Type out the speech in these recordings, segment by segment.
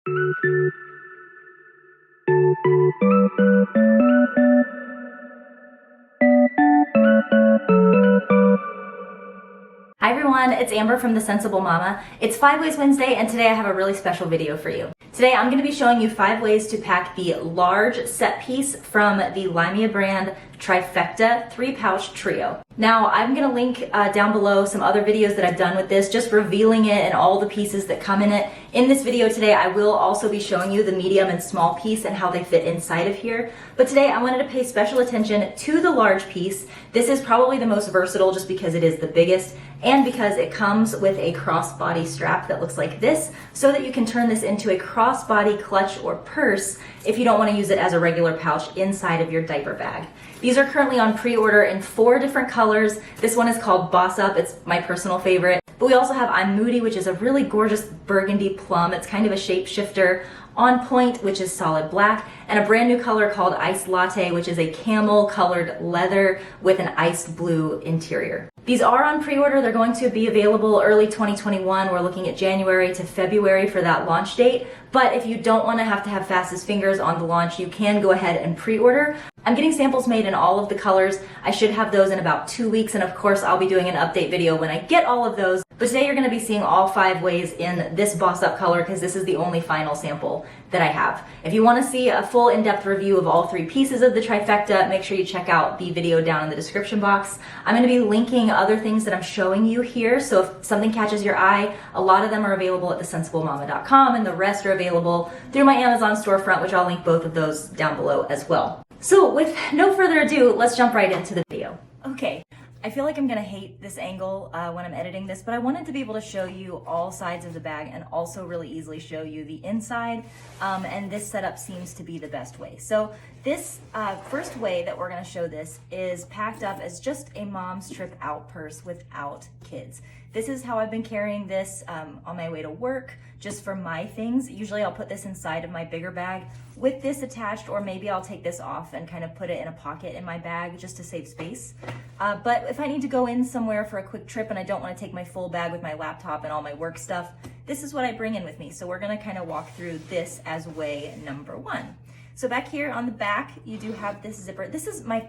Hi everyone, it's Amber from The Sensible Mama. It's 5 Ways Wednesday, and today I have a really special video for you. Today I'm going to be showing you 5 ways to pack the large set piece from the LYMIA brand Trifecta 3-pouch trio. Now I'm going to link down below some other videos that I've done with this, just revealing it and all the pieces that come in it. In this video today I will also be showing you the medium and small piece and how they fit inside of here. But today I wanted to pay special attention to the large piece. This is probably the most versatile just because it is the biggest and because it comes with a crossbody strap that looks like this, so that you can turn this into a crossbody clutch or purse if you don't want to use it as a regular pouch inside of your diaper bag. These are currently on pre-order in 4 different colors. This one is called Boss Up. It's my personal favorite. But we also have I'm Moody, which is a really gorgeous burgundy plum. It's kind of a shapeshifter. On Point, which is solid black, and a brand new color called Iced Latte, which is a camel colored leather with an iced blue interior. These are on pre-order. They're going to be available early 2021. We're looking at January to February for that launch date. But if you don't want to have fastest fingers on the launch, you can go ahead and pre-order. I'm getting samples made in all of the colors. I should have those in about 2 weeks, and of course I'll be doing an update video when I get all of those. But today you're going to be seeing all 5 ways in this Boss Up color because this is the only final sample that I have. If you want to see a full in-depth review of all 3 pieces of the Trifecta, make sure you check out the video down in the description box. I'm going to be linking other things that I'm showing you here, so if something catches your eye, a lot of them are available at thesensiblemama.com and the rest are available through my Amazon storefront, which I'll link both of those down below as well. So with no further ado, let's jump right into the video. Okay. I feel like I'm gonna hate this angle when I'm editing this, but I wanted to be able to show you all sides of the bag and also really easily show you the inside, and this setup seems to be the best way. So this first way that we're gonna show this is packed up as just a mom's trip out purse without kids. This is how I've been carrying this on my way to work, just for my things. Usually I'll put this inside of my bigger bag with this attached, or maybe I'll take this off and kind of put it in a pocket in my bag just to save space. But if I need to go in somewhere for a quick trip and I don't want to take my full bag with my laptop and all my work stuff, this is what I bring in with me. So we're gonna kind of walk through this as way number 1. So back here on the back, you do have this zipper. This is my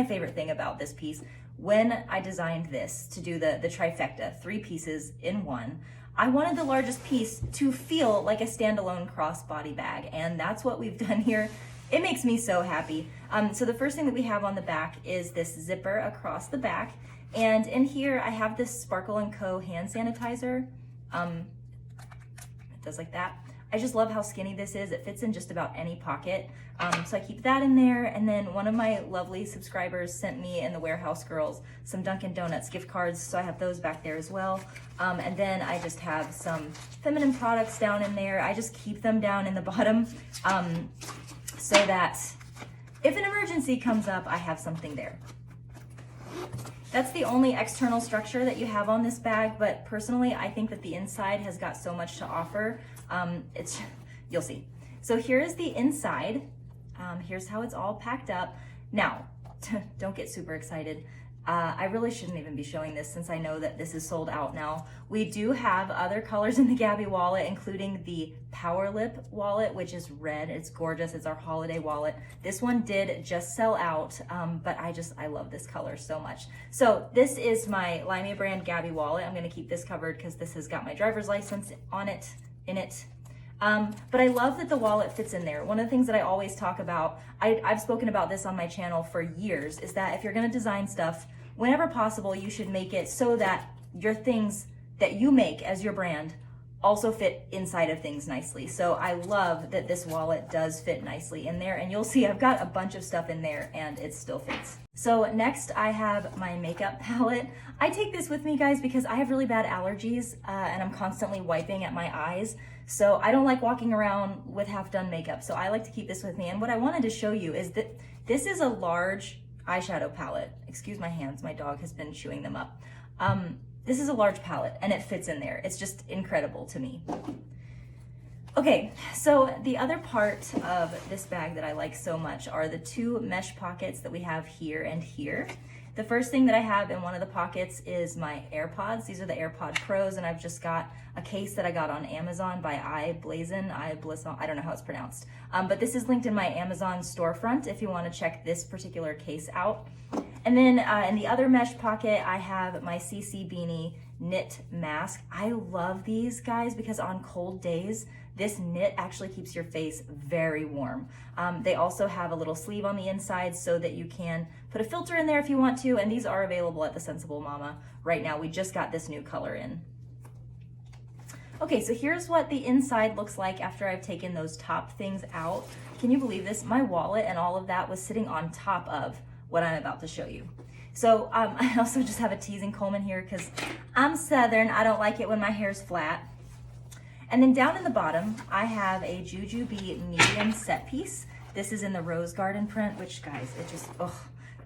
favorite thing about this piece. When I designed this to do the Trifecta, 3 pieces in 1, I wanted the largest piece to feel like a standalone crossbody bag, and that's what we've done here. It makes me so happy. So the first thing that we have on the back is this zipper across the back, and in here I have this Sparkle & Co. hand sanitizer. It does like that. I just love how skinny this is. It fits in just about any pocket. So I keep that in there. And then one of my lovely subscribers sent me and the Warehouse Girls some Dunkin' Donuts gift cards. So I have those back there as well. And then I just have some feminine products down in there. I just keep them down in the bottom so that if an emergency comes up, I have something there. That's the only external structure that you have on this bag, but personally, I think that the inside has got so much to offer. You'll see. So here is the inside. Here's how it's all packed up. Now, don't get super excited. I really shouldn't even be showing this since I know that this is sold out now. We do have other colors in the Gabby wallet, including the Power Lip wallet, which is red. It's gorgeous. It's our holiday wallet. This one did just sell out, but I love this color so much. So this is my LYMIA brand Gabby wallet. I'm going to keep this covered because this has got my driver's license on it, in it. But I love that the wallet fits in there. One of the things that I always talk about, I've spoken about this on my channel for years, is that if you're going to design stuff, whenever possible, you should make it so that your things that you make as your brand also fit inside of things nicely. So I love that this wallet does fit nicely in there, and you'll see I've got a bunch of stuff in there and it still fits. So next I have my makeup palette. I take this with me, guys, because I have really bad allergies and I'm constantly wiping at my eyes. So I don't like walking around with half done makeup. So I like to keep this with me. And what I wanted to show you is that this is a large eyeshadow palette. Excuse my hands, my dog has been chewing them up. This is a large palette and it fits in there. It's just incredible to me. Okay, so the other part of this bag that I like so much are the 2 mesh pockets that we have here and here. The first thing that I have in one of the pockets is my AirPods. These are the AirPod Pros, and I've just got a case that I got on Amazon by iBlazon, I don't know how it's pronounced. But this is linked in my Amazon storefront if you want to check this particular case out. And then in the other mesh pocket, I have my CC Beanie knit mask. I love these guys because on cold days, this knit actually keeps your face very warm. They also have a little sleeve on the inside so that you can put a filter in there if you want to, and these are available at the Sensible Mama right now. We just got this new color in. Okay, so here's what the inside looks like after I've taken those top things out. Can you believe this? My wallet and all of that was sitting on top of what I'm about to show you. So I also just have a teasing comb in here because I'm Southern. I don't like it when my hair's flat. And then down in the bottom, I have a Jujubee medium set piece. This is in the Rose Garden print, which guys, it just,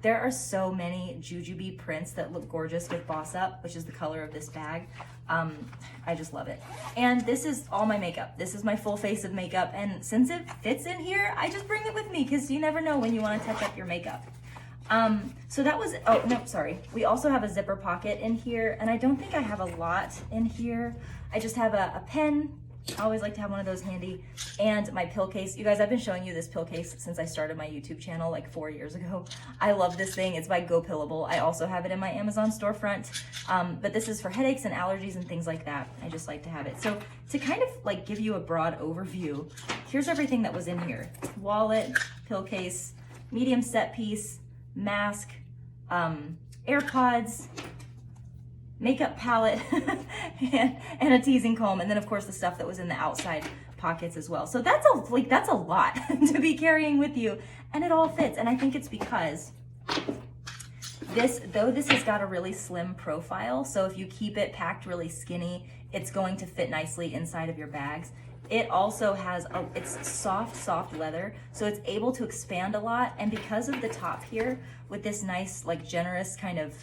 there are so many Jujubee prints that look gorgeous with Boss Up, which is the color of this bag. I just love it. And this is all my makeup. This is my full face of makeup. And since it fits in here, I just bring it with me because you never know when you want to touch up your makeup. So that was, oh no, sorry. We also have a zipper pocket in here, and I don't think I have a lot in here. I just have a pen. I always like to have one of those handy, and my pill case. You guys, I've been showing you this pill case since I started my YouTube channel like 4 years ago. I love this thing. It's by GoPillable. I also have it in my Amazon storefront, but this is for headaches and allergies and things like that. I just like to have it. So to kind of like give you a broad overview, here's everything that was in here. Wallet, pill case, medium set piece, mask, AirPods, makeup palette, and a teasing comb, and then of course the stuff that was in the outside pockets as well. So that's a lot to be carrying with you, and it all fits. And I think it's because this has got a really slim profile, so if you keep it packed really skinny, it's going to fit nicely inside of your bags. It also has it's soft leather, so it's able to expand a lot. And because of the top here with this nice like generous kind of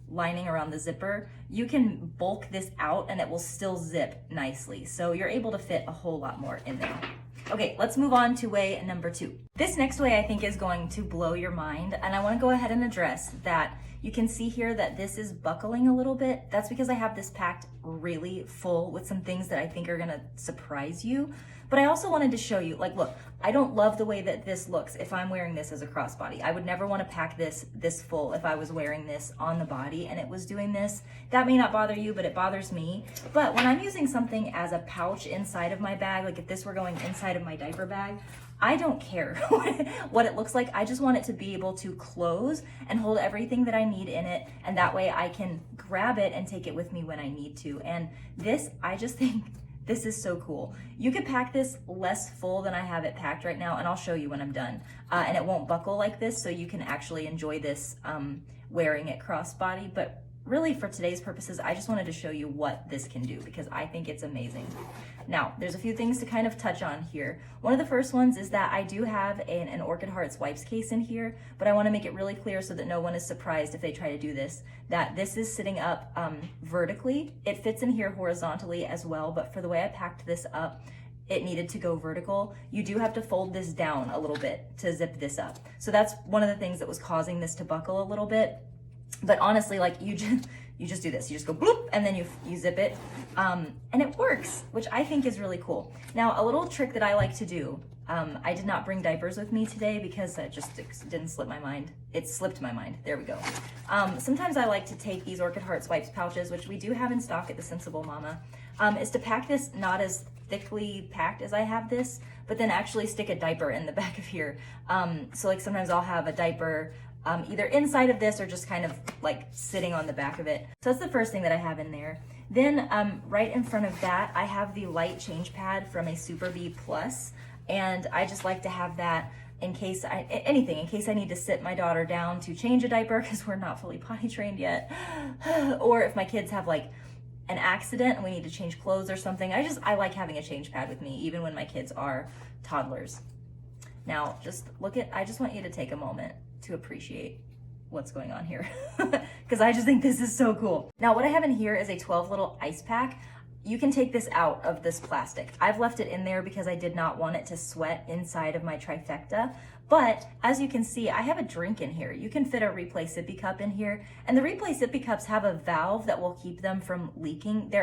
lining around the zipper, you can bulk this out and it will still zip nicely. So you're able to fit a whole lot more in there. Okay, let's move on to way number 2. This next way I think is going to blow your mind, and I want to go ahead and address that. You can see here that this is buckling a little bit. That's because I have this packed really full with some things that I think are gonna surprise you. But I also wanted to show you, like, look, I don't love the way that this looks if I'm wearing this as a crossbody. I would never want to pack this full if I was wearing this on the body and it was doing this. That may not bother you, but it bothers me. But when I'm using something as a pouch inside of my bag, like if this were going inside of my diaper bag, I don't care what it looks like. I just want it to be able to close and hold everything that I need in it, and that way I can grab it and take it with me when I need to. And this, I just think this is so cool. You could pack this less full than I have it packed right now, and I'll show you when I'm done. And it won't buckle like this, so you can actually enjoy this wearing it crossbody. But really, for today's purposes, I just wanted to show you what this can do because I think it's amazing. Now, there's a few things to kind of touch on here. One of the first ones is that I do have an Orchid Hearts wipes case in here, but I want to make it really clear so that no one is surprised if they try to do this, that this is sitting up vertically. It fits in here horizontally as well, but for the way I packed this up, it needed to go vertical. You do have to fold this down a little bit to zip this up. So that's one of the things that was causing this to buckle a little bit. But honestly, like you just do this. You just go bloop, and then you zip it, and it works, which I think is really cool. Now, a little trick that I like to do, I did not bring diapers with me today because it didn't slip my mind. It slipped my mind. There we go. Sometimes I like to take these Orchid Hearts wipes pouches, which we do have in stock at the Sensible Mama, is to pack this not as thickly packed as I have this, but then actually stick a diaper in the back of here. So like sometimes I'll have a diaper either inside of this or just kind of like sitting on the back of it. So that's the first thing that I have in there. Then right in front of that, I have the light change pad from a Super Bee Plus, and I just like to have that in case in case I need to sit my daughter down to change a diaper because we're not fully potty trained yet, or if my kids have like an accident and we need to change clothes or something. I like having a change pad with me even when my kids are toddlers. Now just I just want you to take a moment to appreciate what's going on here because I just think this is so cool. Now what I have in here is a 12 little ice pack. you can take this out of this plastic. I've left it in there because I did not want it to sweat inside of my Trifecta. But as you can see, I have a drink in here. You can fit a Replay sippy cup in here. And the Replay sippy cups have a valve that will keep them from leaking.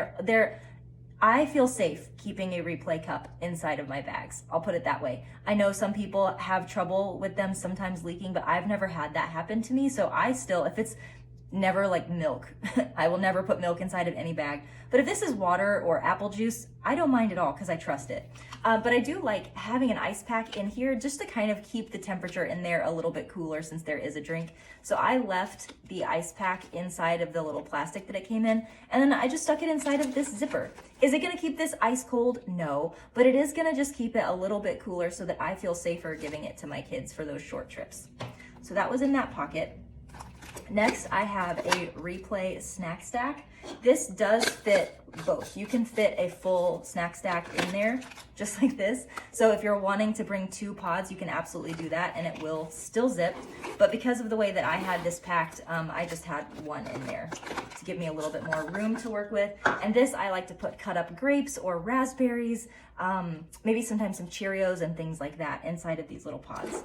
I feel safe keeping a Replay cup inside of my bags. I'll put it that way. I know some people have trouble with them sometimes leaking, but I've never had that happen to me. So I still, if it's never like milk, I will never put milk inside of any bag. But if this is water or apple juice, I don't mind at all because I trust it. But I do like having an ice pack in here just to kind of keep the temperature in there a little bit cooler since there is a drink. So I left the ice pack inside of the little plastic that it came in, and then I just stuck it inside of this zipper. Is it gonna keep this ice cold? No, but it is gonna just keep it a little bit cooler so that I feel safer giving it to my kids for those short trips. So that was in that pocket. Next, I have a Replay snack stack. This does fit both. You can fit a full snack stack in there, just like this. So if you're wanting to bring 2 pods, you can absolutely do that, and it will still zip. But because of the way that I had this packed, I just had 1 in there to give me a little bit more room to work with. And this, I like to put cut up grapes or raspberries, maybe sometimes some Cheerios and things like that inside of these little pods.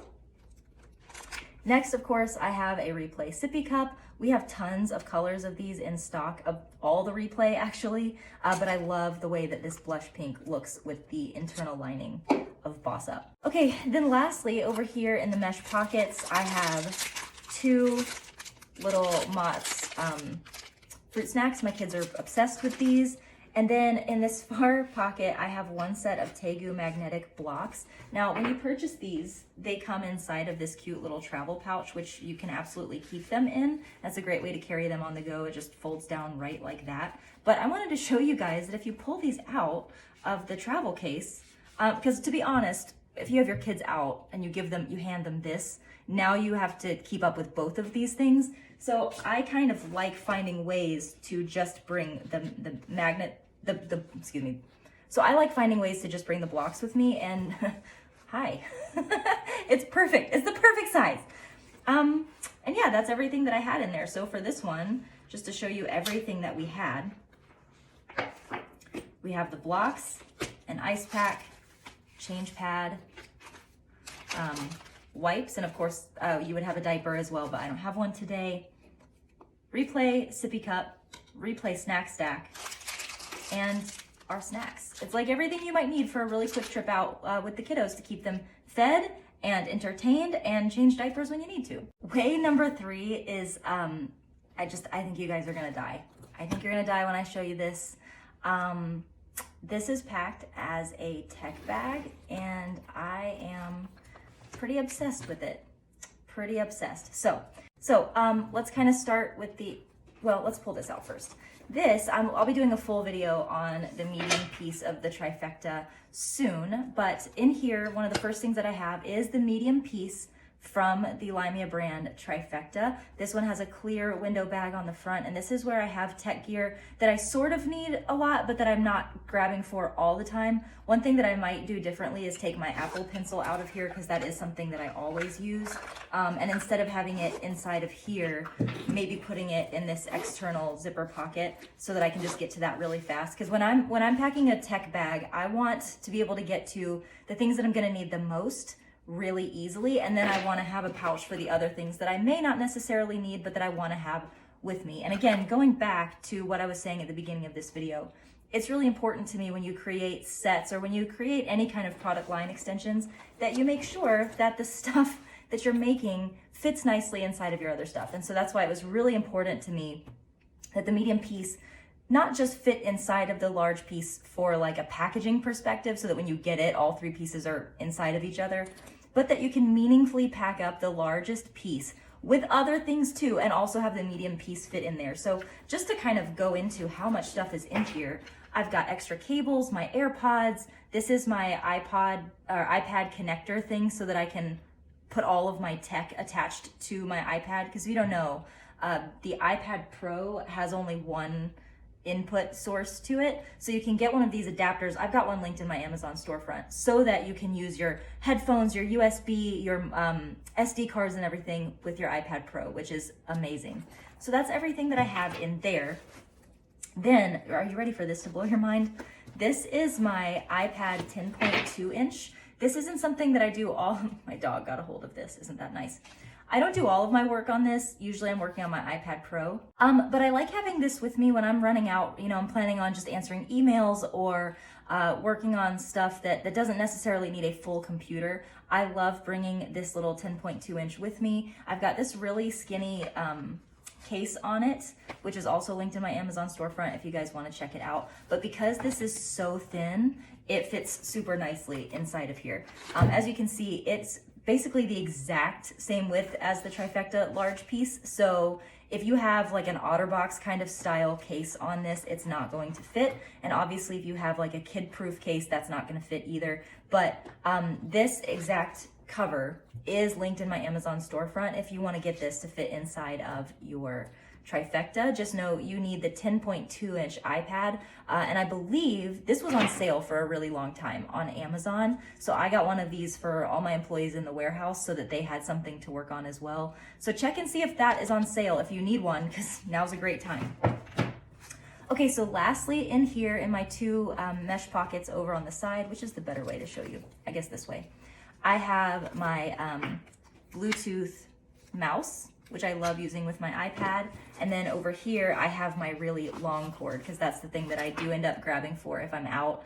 Next, of course, I have a Replay sippy cup. We have tons of colors of these in stock, of all the Replay actually, but I love the way that this blush pink looks with the internal lining of Boss Up. Okay, then lastly, over here in the mesh pockets, I have 2 little Mott's fruit snacks. My kids are obsessed with these. And then in this far pocket, I have 1 set of Tegu magnetic blocks. Now, when you purchase these, they come inside of this cute little travel pouch, which you can absolutely keep them in. That's a great way to carry them on the go. It just folds down right like that. But I wanted to show you guys that if you pull these out of the travel case, because to be honest, if you have your kids out and you hand them this, now you have to keep up with both of these things. So I kind of like finding ways to just bring So I like finding ways to just bring the blocks with me, and hi, it's perfect. It's the perfect size. And yeah, that's everything that I had in there. So for this one, just to show you everything that we had, we have the blocks, an ice pack, change pad, wipes, and of course you would have a diaper as well, but I don't have one today. Replay sippy cup, Replay snack stack, and our snacks. It's like everything you might need for a really quick trip out with the kiddos to keep them fed and entertained and change diapers when you need to. Way number 3 is, I think you guys are gonna die. I think you're gonna die when I show you this. This is packed as a tech bag, and I am pretty obsessed with it. Pretty obsessed. So let's kind of start with let's pull this out first. This, I'll be doing a full video on the medium piece of the Trifecta soon, but in here, one of the first things that I have is the medium piece from the LYMIA brand Trifecta. This one has a clear window bag on the front, and this is where I have tech gear that I sort of need a lot, but that I'm not grabbing for all the time. One thing that I might do differently is take my Apple Pencil out of here, because that is something that I always use. And instead of having it inside of here, maybe putting it in this external zipper pocket so that I can just get to that really fast. Because when I'm packing a tech bag, I want to be able to get to the things that I'm gonna need the most really easily, and then I want to have a pouch for the other things that I may not necessarily need, but that I want to have with me. And again, going back to what I was saying at the beginning of this video, it's really important to me when you create sets or when you create any kind of product line extensions that you make sure that the stuff that you're making fits nicely inside of your other stuff. And so that's why it was really important to me that the medium piece not just fit inside of the large piece for like a packaging perspective so that when you get it, all 3 pieces are inside of each other, but that you can meaningfully pack up the largest piece with other things too, and also have the medium piece fit in there. So just to kind of go into how much stuff is in here, I've got extra cables, my AirPods, this is my iPad connector thing so that I can put all of my tech attached to my iPad, because if you don't know, the iPad Pro has only one input source to it, so you can get one of these adapters. I've got one linked in my Amazon storefront so that you can use your headphones, your USB, your SD cards and everything with your iPad Pro, which is amazing. So that's everything that I have in there. Then, are you ready for this to blow your mind? This is my iPad 10.2 inch. This isn't something that I do all, my dog got a hold of this, isn't that nice? I don't do all of my work on this. Usually I'm working on my iPad Pro. But I like having this with me when I'm running out. You know, I'm planning on just answering emails or working on stuff that doesn't necessarily need a full computer. I love bringing this little 10.2 inch with me. I've got this really skinny case on it, which is also linked in my Amazon storefront if you guys want to check it out. But because this is so thin, it fits super nicely inside of here. As you can see, it's basically the exact same width as the Trifecta large piece. So if you have like an OtterBox kind of style case on this, it's not going to fit. And obviously if you have like a kid-proof case, that's not going to fit either. But this exact cover is linked in my Amazon storefront if you want to get this to fit inside of your Trifecta. Just know you need the 10.2 inch iPad, and I believe this was on sale for a really long time on Amazon. So I got one of these for all my employees in the warehouse so that they had something to work on as well. So check and see if that is on sale if you need one, because now's a great time. Okay, so lastly in here in my two mesh pockets over on the side, which is the better way to show you, I guess this way, I have my Bluetooth mouse, which I love using with my iPad. And then over here, I have my really long cord, because that's the thing that I do end up grabbing for if I'm out.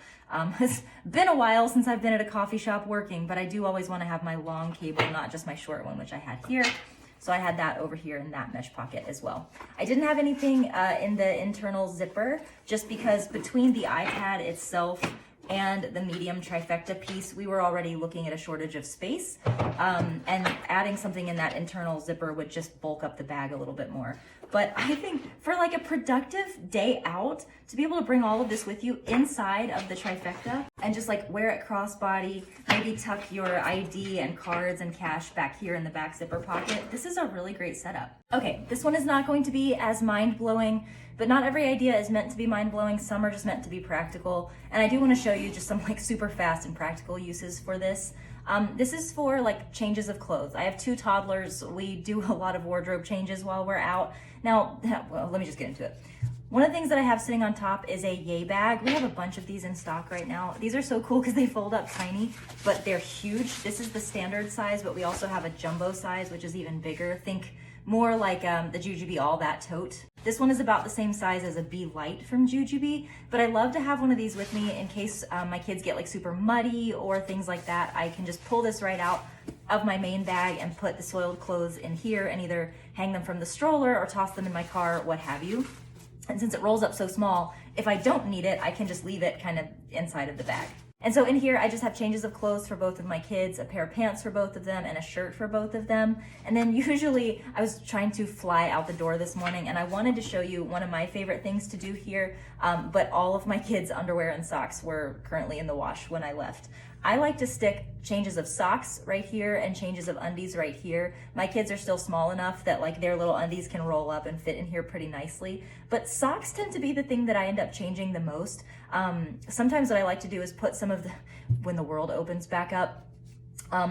It's been a while since I've been at a coffee shop working, but I do always want to have my long cable, not just my short one, which I had here. So I had that over here in that mesh pocket as well. I didn't have anything in the internal zipper, just because between the iPad itself and the medium Trifecta piece, we were already looking at a shortage of space, and adding something in that internal zipper would just bulk up the bag a little bit more. But I think for like a productive day out, to be able to bring all of this with you inside of the Trifecta and just like wear it crossbody, maybe tuck your ID and cards and cash back here in the back zipper pocket, this is a really great setup. Okay, this one is not going to be as mind-blowing, but not every idea is meant to be mind-blowing. Some are just meant to be practical. And I do want to show you just some like super fast and practical uses for this. This is for like changes of clothes. I have two toddlers. We do a lot of wardrobe changes while we're out. Now, well, let me just get into it. One of the things that I have sitting on top is a yay bag. We have a bunch of these in stock right now. These are so cool because they fold up tiny, but they're huge. This is the standard size, but we also have a jumbo size, which is even bigger. Think more like the Jujube All That tote. This one is about the same size as a Be Light from Jujube, but I love to have one of these with me in case my kids get like super muddy or things like that. I can just pull this right out of my main bag and put the soiled clothes in here and either hang them from the stroller or toss them in my car, what have you. And since it rolls up so small, if I don't need it, I can just leave it kind of inside of the bag. And so in here, I just have changes of clothes for both of my kids, a pair of pants for both of them, and a shirt for both of them. And then usually, I was trying to fly out the door this morning, and I wanted to show you one of my favorite things to do here, but all of my kids' underwear and socks were currently in the wash when I left. I like to stick changes of socks right here and changes of undies right here. My kids are still small enough that like their little undies can roll up and fit in here pretty nicely. But socks tend to be the thing that I end up changing the most. Sometimes what I like to do is put some of the, when the world opens back up,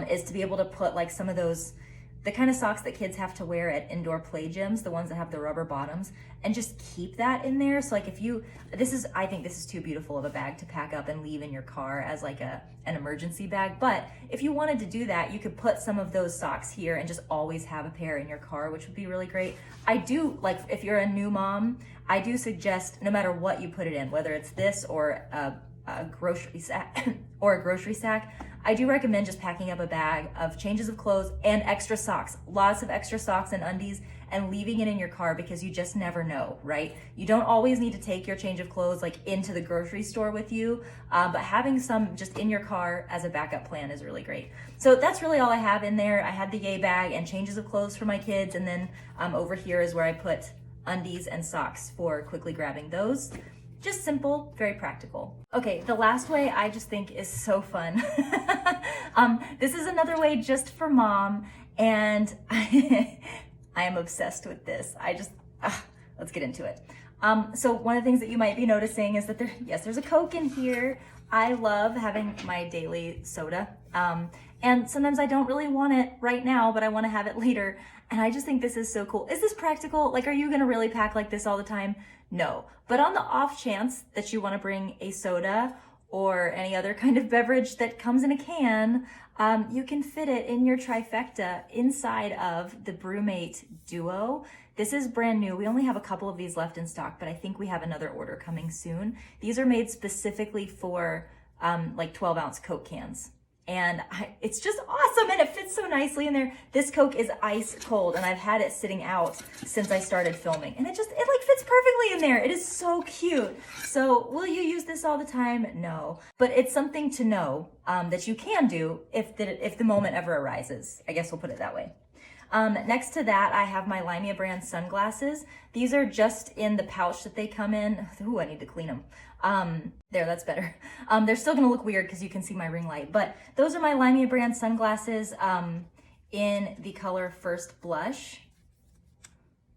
is to be able to put like some of those, the kind of socks that kids have to wear at indoor play gyms, the ones that have the rubber bottoms, and just keep that in there. So like if you, I think this is too beautiful of a bag to pack up and leave in your car as like an emergency bag. But if you wanted to do that, you could put some of those socks here and just always have a pair in your car, which would be really great. I do, like if you're a new mom, I do suggest no matter what you put it in, whether it's this or a grocery sack or a grocery sack, I do recommend just packing up a bag of changes of clothes and extra socks, lots of extra socks and undies, and leaving it in your car because you just never know, right? You don't always need to take your change of clothes like into the grocery store with you, but having some just in your car as a backup plan is really great. So that's really all I have in there. I had the yay bag and changes of clothes for my kids, and then over here is where I put undies and socks for quickly grabbing those. Just simple, very practical. Okay, the last way I just think is so fun. This is another way just for mom, and I am obsessed with this. Let's get into it. So one of the things that you might be noticing is that there's a Coke in here. I love having my daily soda. And sometimes I don't really want it right now, but I want to have it later. And I just think this is so cool. Is this practical? Like, are you going to really pack like this all the time? No. But on the off chance that you want to bring a soda or any other kind of beverage that comes in a can, you can fit it in your Trifecta inside of the BrewMate Duo. This is brand new. We only have a couple of these left in stock, but I think we have another order coming soon. These are made specifically for like 12-ounce Coke cans. And it's just awesome, and it fits so nicely in there. This Coke is ice cold, and I've had it sitting out since I started filming, and it like fits perfectly in there. It is so cute. So will you use this all the time? No, but it's something to know that you can do if the moment ever arises. I guess we'll put it that way. Next to that, I have my LYMIA brand sunglasses. These are just in the pouch that they come in. Ooh, I need to clean them. There, that's better. They're still gonna look weird because you can see my ring light, but those are my LYMIA brand sunglasses in the color First Blush.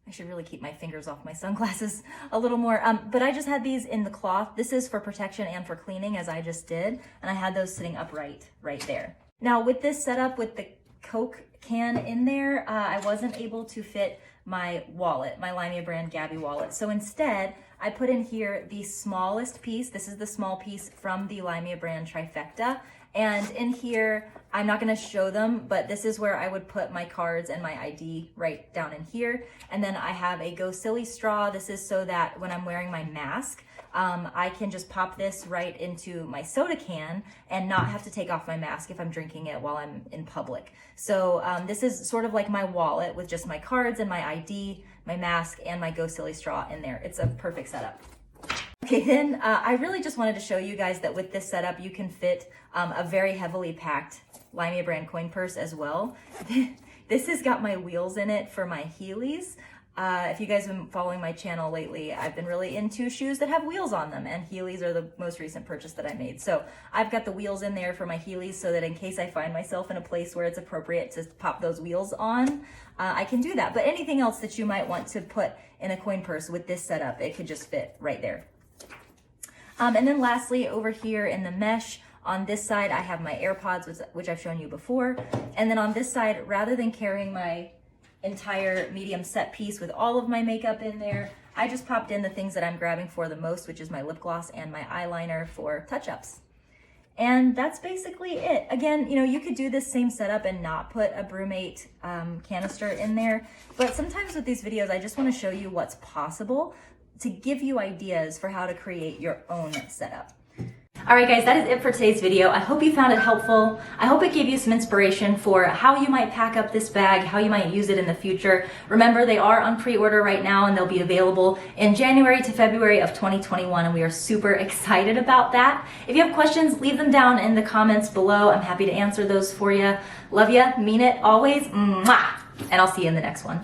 I should really keep my fingers off my sunglasses a little more, but I just had these in the cloth. This is for protection and for cleaning, as I just did, and I had those sitting upright right there. Now with this setup with the Coke can in there, I wasn't able to fit my wallet, my LYMIA brand Gabby wallet. So instead, I put in here the smallest piece. This is the small piece from the LYMIA brand Trifecta. And in here, I'm not gonna show them, but this is where I would put my cards and my ID right down in here. And then I have a GoSili Straw. This is so that when I'm wearing my mask, I can just pop this right into my soda can and not have to take off my mask if I'm drinking it while I'm in public. So this is sort of like my wallet with just my cards and my ID, my mask, and my GoSili Straw in there. It's a perfect setup. Okay, then I really just wanted to show you guys that with this setup, you can fit a very heavily packed LYMIA brand coin purse as well. This has got my wheels in it for my Heelys. If you guys have been following my channel lately, I've been really into shoes that have wheels on them, and Heelys are the most recent purchase that I made. So I've got the wheels in there for my Heelys so that in case I find myself in a place where it's appropriate to pop those wheels on, I can do that. But anything else that you might want to put in a coin purse with this setup, it could just fit right there. And then lastly, over here in the mesh, on this side, I have my AirPods, which I've shown you before. And then on this side, rather than carrying my entire medium set piece with all of my makeup in there, I just popped in the things that I'm grabbing for the most, which is my lip gloss and my eyeliner for touch-ups. And that's basically it. Again, you know, you could do this same setup and not put a BrewMate canister in there, but sometimes with these videos, I just want to show you what's possible to give you ideas for how to create your own setup. All right, guys, that is it for today's video. I hope you found it helpful. I hope it gave you some inspiration for how you might pack up this bag, how you might use it in the future. Remember, they are on pre-order right now, and they'll be available in January to February of 2021, and we are super excited about that. If you have questions, leave them down in the comments below. I'm happy to answer those for you. Love ya, mean it always, mwah! And I'll see you in the next one.